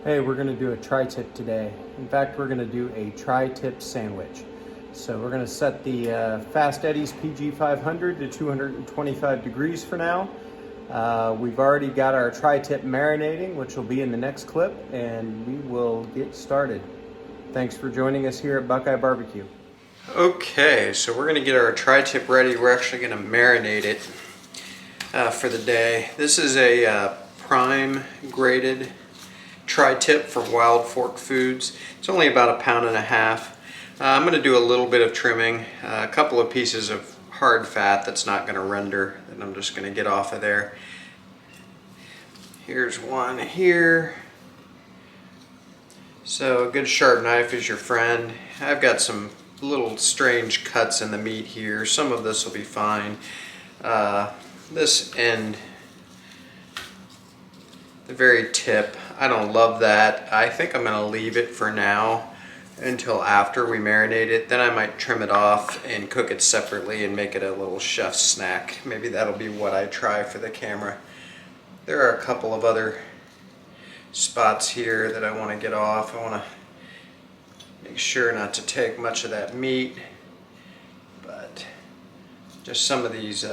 Hey, we're going to do a tri-tip today. In fact, we're going to do a tri-tip sandwich. So we're going to set the Fast Eddie's PG 500 to 225 degrees for now. We've already got our tri-tip marinating, which will be in the next clip, and we will get started. Thanks for joining us here at BuQeye Barbecue. Okay, so we're going to get our tri-tip ready. We're actually going to marinate it for the day. This is a prime graded tri-tip from Wild Fork Foods. It's only about 1.5 pounds. I'm going to do a little bit of trimming, a couple of pieces of hard fat that's not going to render, and I'm just going to get off of there. Here's one here. So a good sharp knife is your friend. I've got some little strange cuts in the meat here. Some of this will be fine. This end, the very tip, I don't love that. I think I'm going to leave it for now until after we marinate it. Then I might trim it off and cook it separately and make it a little chef's snack. Maybe that'll be what I try for the camera. There are a couple of other spots here that I want to get off. I want to make sure not to take much of that meat, but just some of these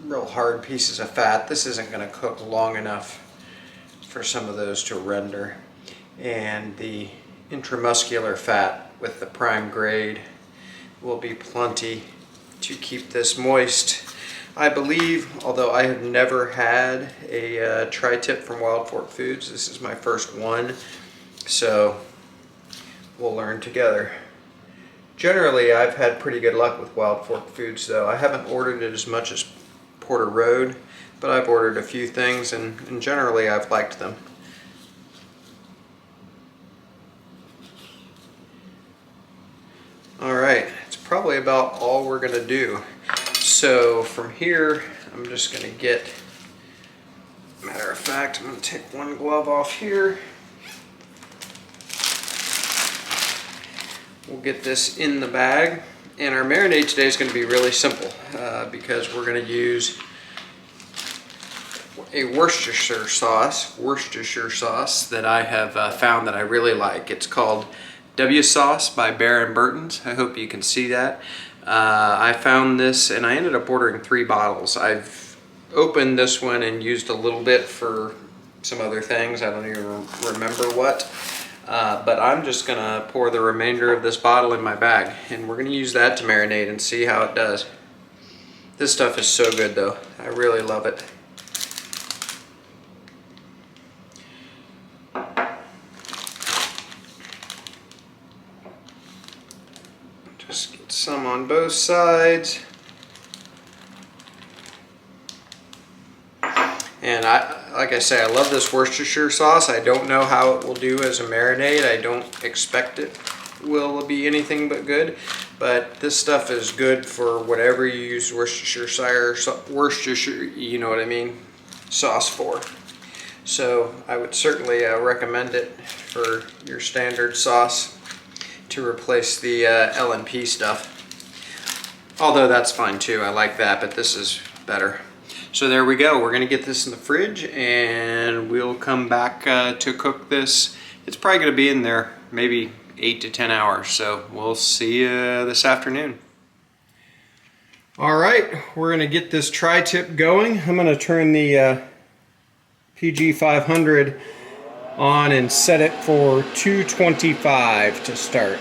real hard pieces of fat. This isn't going to cook long enough for some of those to render, and the intramuscular fat with the prime grade will be plenty to keep this moist. I believe, although I have never had a tri-tip from Wild Fork Foods, this is my first one, so we'll learn together. Generally, I've had pretty good luck with Wild Fork Foods, though. I haven't ordered it as much as Porter Road, but I've ordered a few things, and generally I've liked them. Alright, it's probably about all we're going to do. So from here, I'm just going to get, matter of fact, I'm going to take one glove off here. We'll get this in the bag. And our marinade today is going to be really simple because we're going to use a Worcestershire sauce that I have found that I really like. It's called W Sauce by Bear & Burton's. I hope you can see that. I found this and I ended up ordering 3 bottles. I've opened this one and used a little bit for some other things. I don't even remember what. But I'm just going to pour the remainder of this bottle in my bag, and we're going to use that to marinate and see how it does. This stuff is so good though. I really love it. Just get some on both sides. And like I say, I love this Worcestershire sauce. I don't know how it will do as a marinade. I don't expect it will be anything but good. But this stuff is good for whatever you use Worcestershire, you know what I mean, sauce for. So I would certainly recommend it for your standard sauce to replace the L&P stuff. Although that's fine too, I like that, but this is better. So there we go. We're going to get this in the fridge and we'll come back to cook this. It's probably going to be in there maybe 8 to 10 hours. So we'll see you this afternoon. All right, we're going to get this tri-tip going. I'm going to turn the PG 500 on and set it for 225 to start.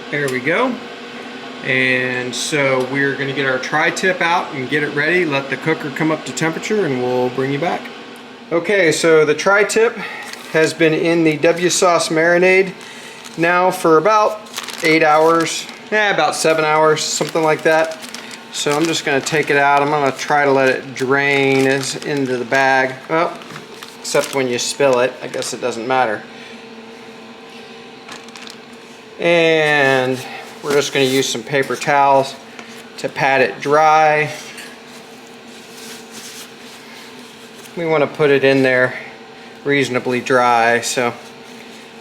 There we go. And so we're going to get our tri-tip out and get it ready, let the cooker come up to temperature, and we'll bring you back. Okay, so the tri-tip has been in the W sauce marinade now for about 8 hours, about 7 hours, something like that. So I'm just going to take it out. I'm going to try to let it drain into the bag. Well, except when you spill it, I guess it doesn't matter. And we're just going to use some paper towels to pat it dry. We want to put it in there reasonably dry, so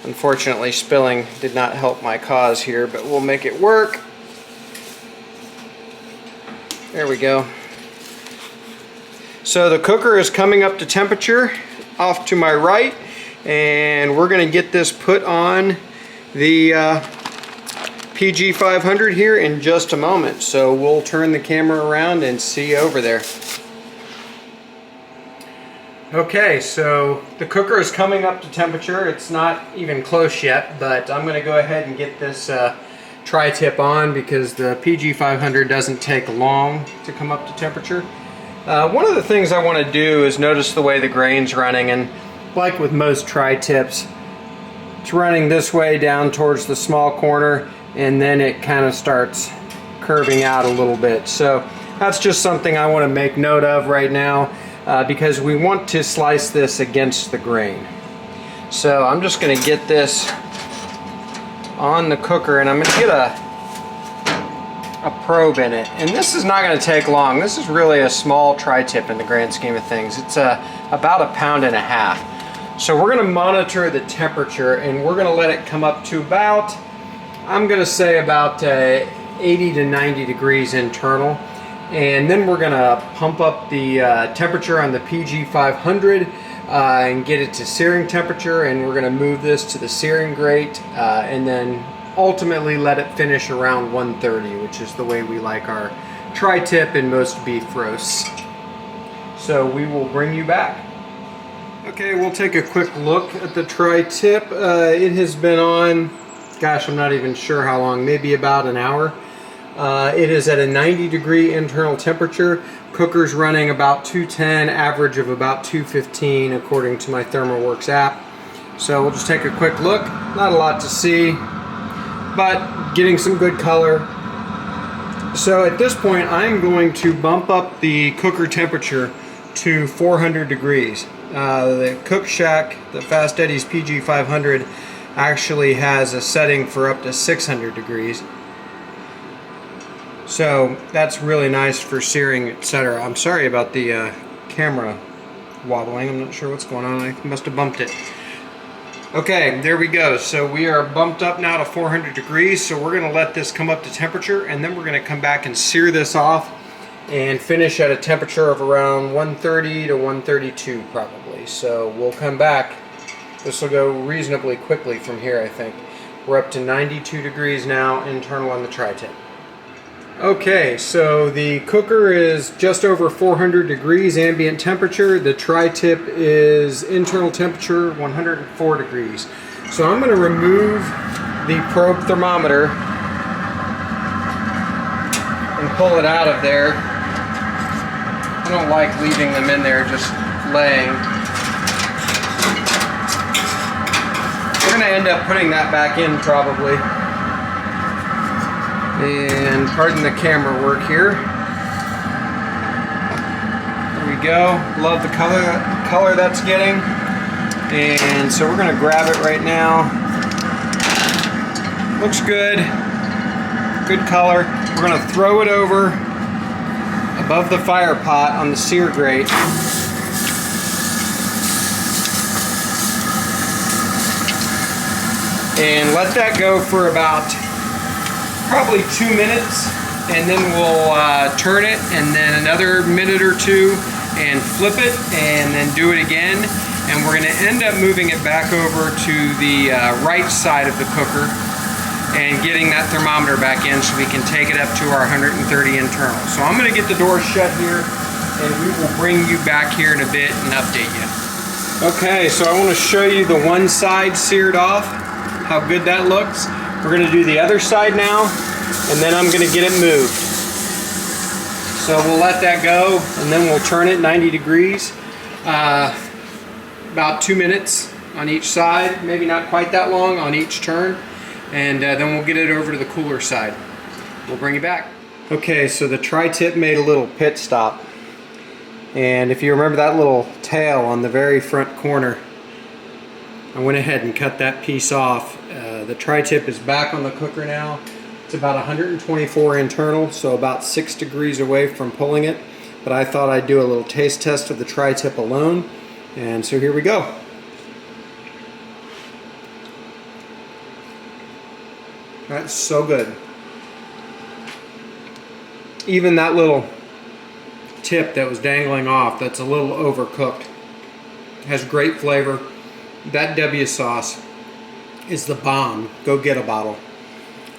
unfortunately spilling did not help my cause here, but we'll make it work. There we go. So the cooker is coming up to temperature off to my right, and we're going to get this put on the PG 500 here in just a moment. So we'll turn the camera around and see you over there. Okay, so the cooker is coming up to temperature. It's not even close yet, but I'm going to go ahead and get this tri-tip on because the PG 500 doesn't take long to come up to temperature. One of the things I want to do is notice the way the grain's running, and like with most tri-tips, it's running this way down towards the small corner, and then it kind of starts curving out a little bit. So that's just something I want to make note of right now because we want to slice this against the grain. So I'm just going to get this on the cooker, and I'm going to get a probe in it. And this is not going to take long. This is really a small tri-tip in the grand scheme of things. It's about 1.5 pounds. So we're going to monitor the temperature, and we're going to let it come up to about, I'm going to say about 80 to 90 degrees internal. And then we're going to pump up the temperature on the PG 500 and get it to searing temperature, and we're going to move this to the searing grate and then ultimately let it finish around 130, which is the way we like our tri-tip in most beef roasts. So we will bring you back. Okay, we'll take a quick look at the tri-tip. It has been on, gosh, I'm not even sure how long, maybe about an hour. It is at a 90-degree internal temperature. Cooker's running about 210, average of about 215 according to my ThermalWorks app. So we'll just take a quick look. Not a lot to see, but getting some good color. So at this point, I'm going to bump up the cooker temperature to 400 degrees. The Cook Shack, the Fast Eddie's PG 500, actually has a setting for up to 600 degrees. So that's really nice for searing, etc. I'm sorry about the camera wobbling. I'm not sure what's going on. I must have bumped it. Okay, there we go. So we are bumped up now to 400 degrees. So we're going to let this come up to temperature, and then we're going to come back and sear this off and finish at a temperature of around 130 to 132 probably. So we'll come back. This will go reasonably quickly from here, I think. We're up to 92 degrees now internal on the tri-tip. Okay, so the cooker is just over 400 degrees ambient temperature. The tri-tip is internal temperature 104 degrees. So I'm going to remove the probe thermometer and pull it out of there. I don't like leaving them in there just laying. We're going to end up putting that back in probably. And pardon the camera work here. There we go. Love the color that's getting. And so we're going to grab it right now. Looks good. Good color. We're going to throw it over above the fire pot on the sear grate. And let that go for about probably 2 minutes, and then we'll turn it, and then another minute or two, and flip it, and then do it again. And we're going to end up moving it back over to the right side of the cooker and getting that thermometer back in so we can take it up to our 130 internal. So I'm going to get the door shut here, and we will bring you back here in a bit and update you. Okay, so I want to show you the one side seared off, how good that looks. We're going to do the other side now, and then I'm going to get it moved. So we'll let that go, and then we'll turn it 90 degrees. About 2 minutes on each side, maybe not quite that long on each turn, and then we'll get it over to the cooler side. We'll bring it back. Okay, so the tri-tip made a little pit stop, and if you remember that little tail on the very front corner, I went ahead and cut that piece off. The tri-tip is back on the cooker now. It's about 124 internal, so about 6 degrees away from pulling it. But I thought I'd do a little taste test of the tri-tip alone. And so here we go. That's so good. Even that little tip that was dangling off that's a little overcooked. Has great flavor. That W sauce is the bomb. Go get a bottle.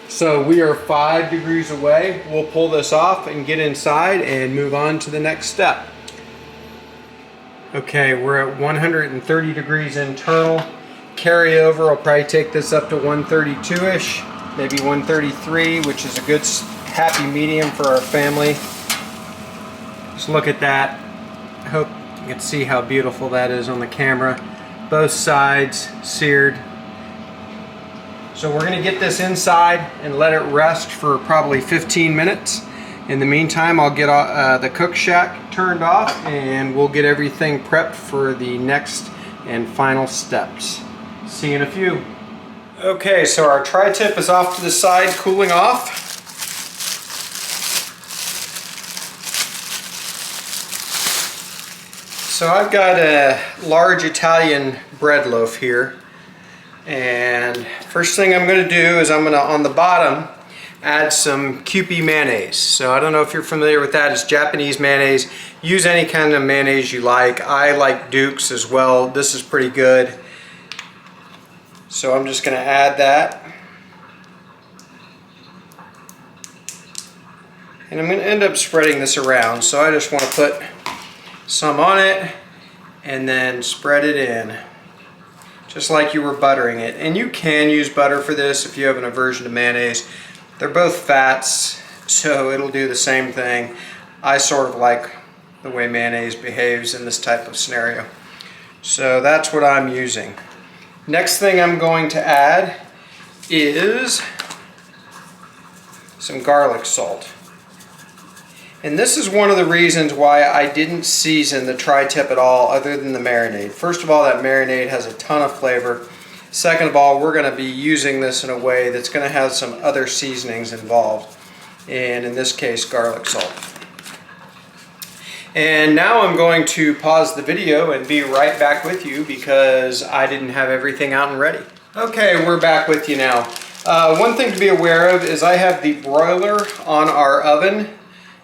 So we are 5 degrees away. We'll pull this off and get inside and move on to the next step. Okay, we're at 130 degrees internal. Carryover, I'll probably take this up to 132-ish, maybe 133, which is a good happy medium for our family. Just look at that. I hope you can see how beautiful that is on the camera. Both sides seared. So we're going to get this inside and let it rest for probably 15 minutes. In the meantime, I'll get the cook shack turned off and we'll get everything prepped for the next and final steps. See you in a few. Okay, so our tri-tip is off to the side cooling off. So I've got a large Italian bread loaf here. And first thing I'm going to do is I'm going to, on the bottom, add some Kewpie mayonnaise. So I don't know if you're familiar with that. It's Japanese mayonnaise. Use any kind of mayonnaise you like. I like Duke's as well. This is pretty good. So I'm just going to add that. And I'm going to end up spreading this around. So I just want to put some on it and then spread it in. Just like you were buttering it. And you can use butter for this if you have an aversion to mayonnaise. They're both fats, so it'll do the same thing. I sort of like the way mayonnaise behaves in this type of scenario. So that's what I'm using. Next thing I'm going to add is some garlic salt. And this is one of the reasons why I didn't season the tri-tip at all other than the marinade. First of all, that marinade has a ton of flavor. Second of all, we're going to be using this in a way that's going to have some other seasonings involved. And in this case, garlic salt. And now I'm going to pause the video and be right back with you because I didn't have everything out and ready. Okay, we're back with you now. One thing to be aware of is I have the broiler on our oven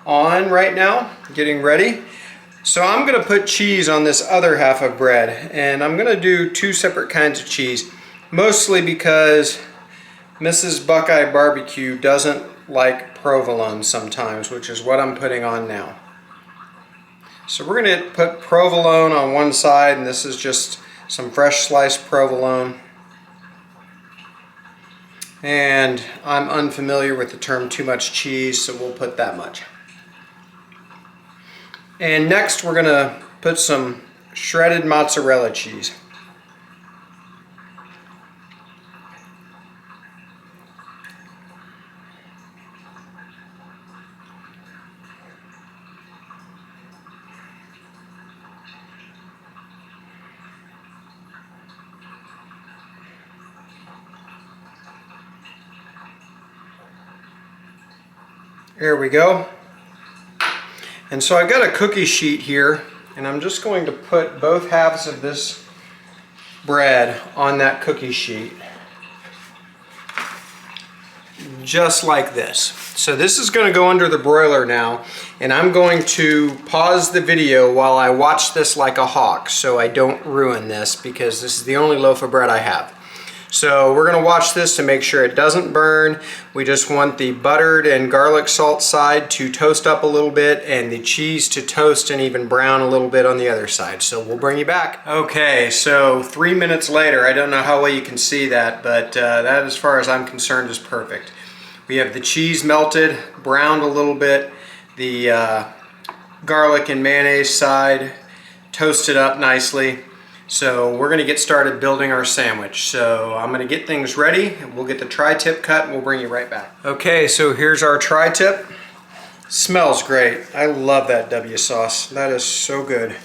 on right now, getting ready. So I'm going to put cheese on this other half of bread, and I'm going to do 2 separate kinds of cheese, mostly because Mrs. BuQeye Barbecue doesn't like provolone sometimes, which is what I'm putting on now. So we're going to put provolone on one side, and this is just some fresh sliced provolone. And I'm unfamiliar with the term too much cheese, so we'll put that much. And next we're going to put some shredded mozzarella cheese. There we go. And so I've got a cookie sheet here, and I'm just going to put both halves of this bread on that cookie sheet. Just like this. So this is going to go under the broiler now, and I'm going to pause the video while I watch this like a hawk so I don't ruin this, because this is the only loaf of bread I have. So we're going to watch this to make sure it doesn't burn. We just want the buttered and garlic salt side to toast up a little bit and the cheese to toast and even brown a little bit on the other side. So we'll bring you back. Okay, so 3 minutes later, I don't know how well you can see that, but that, as far as I'm concerned, is perfect. We have the cheese melted, browned a little bit, the garlic and mayonnaise side toasted up nicely. So we're going to get started building our sandwich. So I'm going to get things ready, and we'll get the tri-tip cut, and we'll bring you right back. Okay, so here's our tri-tip. Smells great. I love that W sauce. That is so good.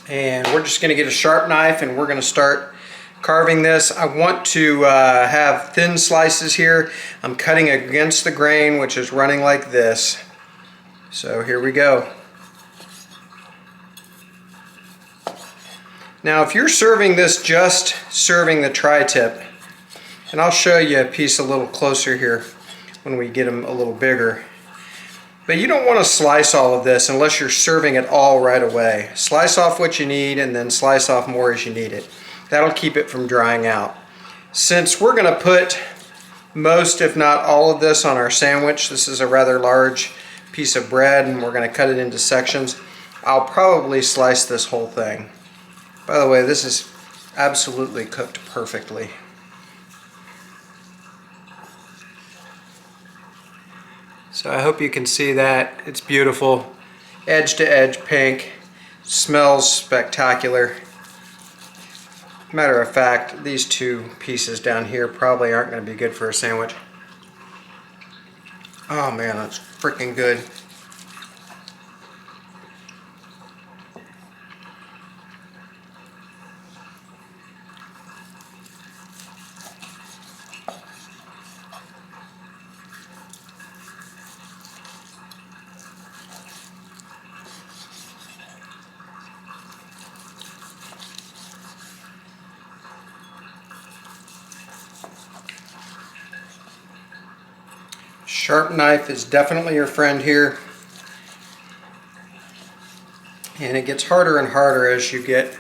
And we're just going to get a sharp knife, and we're going to start carving this. I want to have thin slices here. I'm cutting against the grain, which is running like this. So here we go. Now if you're serving this, just serving the tri-tip, and I'll show you a piece a little closer here when we get them a little bigger. But you don't want to slice all of this unless you're serving it all right away. Slice off what you need and then slice off more as you need it. That'll keep it from drying out. Since we're going to put most, if not all of this on our sandwich, this is a rather large piece of bread and we're going to cut it into sections, I'll probably slice this whole thing. By the way, this is absolutely cooked perfectly. So I hope you can see that. It's beautiful. Edge to edge pink. Smells spectacular. Matter of fact, these two pieces down here probably aren't going to be good for a sandwich. Oh man, that's freaking good. Sharp knife is definitely your friend here. And it gets harder and harder as you get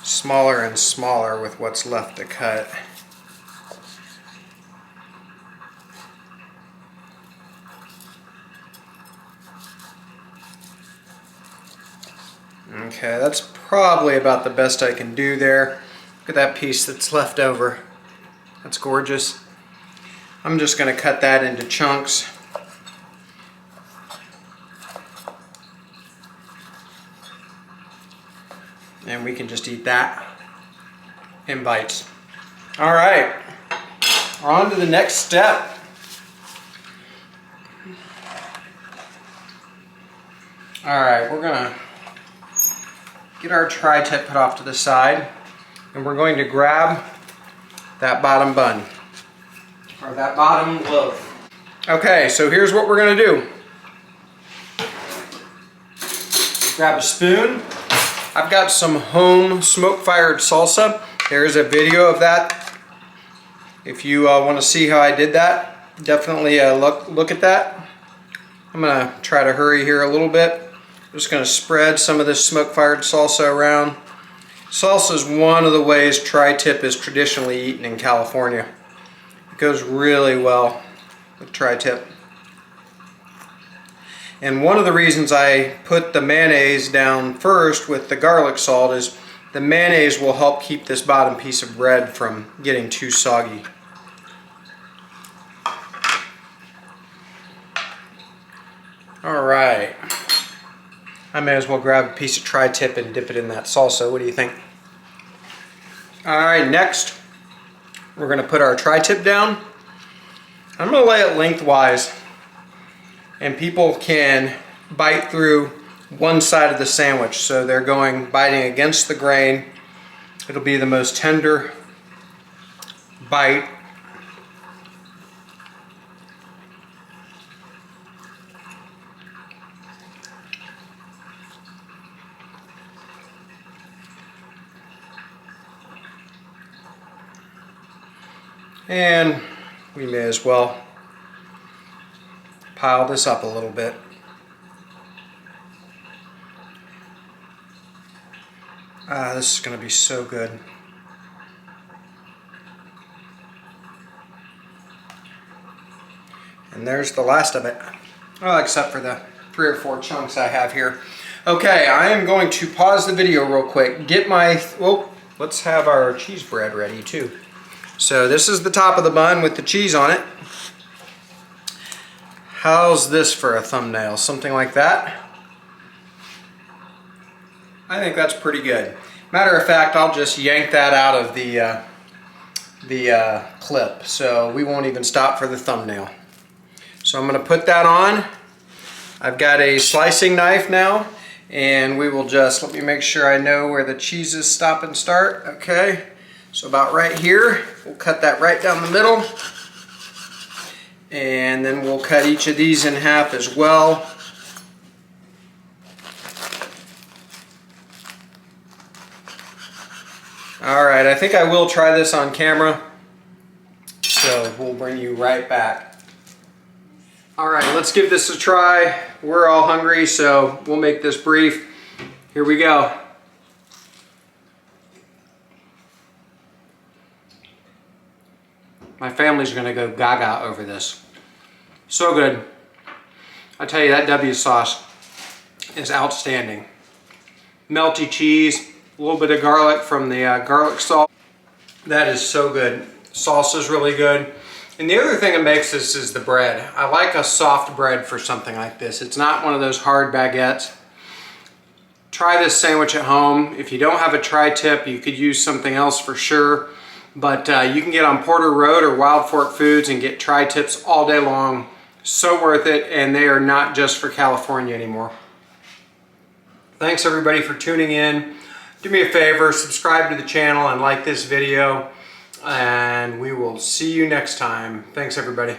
smaller and smaller with what's left to cut. Okay, that's probably about the best I can do there. Look at that piece that's left over. That's gorgeous. I'm just going to cut that into chunks. And we can just eat that in bites. All right, on to the next step. All right, we're going to get our tri-tip put off to the side, and we're going to grab that bottom bun. Or that bottom loaf. Okay, so here's what we're going to do. Grab a spoon. I've got some home smoke-fired salsa. There's a video of that. If you want to see how I did that, definitely look at that. I'm going to try to hurry here a little bit. I'm just going to spread some of this smoke-fired salsa around. Salsa is one of the ways tri-tip is traditionally eaten in California. It goes really well with tri-tip. And one of the reasons I put the mayonnaise down first with the garlic salt is the mayonnaise will help keep this bottom piece of bread from getting too soggy. Alright. I may as well grab a piece of tri-tip and dip it in that salsa. What do you think? Alright, next we're going to put our tri-tip down. I'm going to lay it lengthwise, and people can bite through one side of the sandwich, so they're biting against the grain. It'll be the most tender bite. And we may as well pile this up a little bit. This is going to be so good. And there's the last of it. Well, except for the 3 or 4 chunks I have here. Okay, I am going to pause the video real quick. Let's have our cheese bread ready too. So this is the top of the bun with the cheese on it. How's this for a thumbnail? Something like that? I think that's pretty good. Matter of fact, I'll just yank that out of the clip, so we won't even stop for the thumbnail. So I'm going to put that on. I've got a slicing knife now, and we will just, let me make sure I know where the cheeses stop and start. Okay. So about right here, we'll cut that right down the middle, and then we'll cut each of these in half as well. Alright, I think I will try this on camera, so we'll bring you right back. All right, let's give this a try. We're all hungry, so we'll make this brief. Here we go. My family's gonna go gaga over this. So good. I tell you, that W sauce is outstanding. Melty cheese, a little bit of garlic from the garlic salt. That is so good. Salsa is really good. And the other thing that makes this is the bread. I like a soft bread for something like this. It's not one of those hard baguettes. Try this sandwich at home. If you don't have a tri-tip, you could use something else for sure. But you can get on Porter Road or Wild Fork Foods and get tri-tips all day long. So worth it, and they are not just for California anymore. Thanks everybody for tuning in. Do me a favor, subscribe to the channel and like this video. And we will see you next time. Thanks everybody.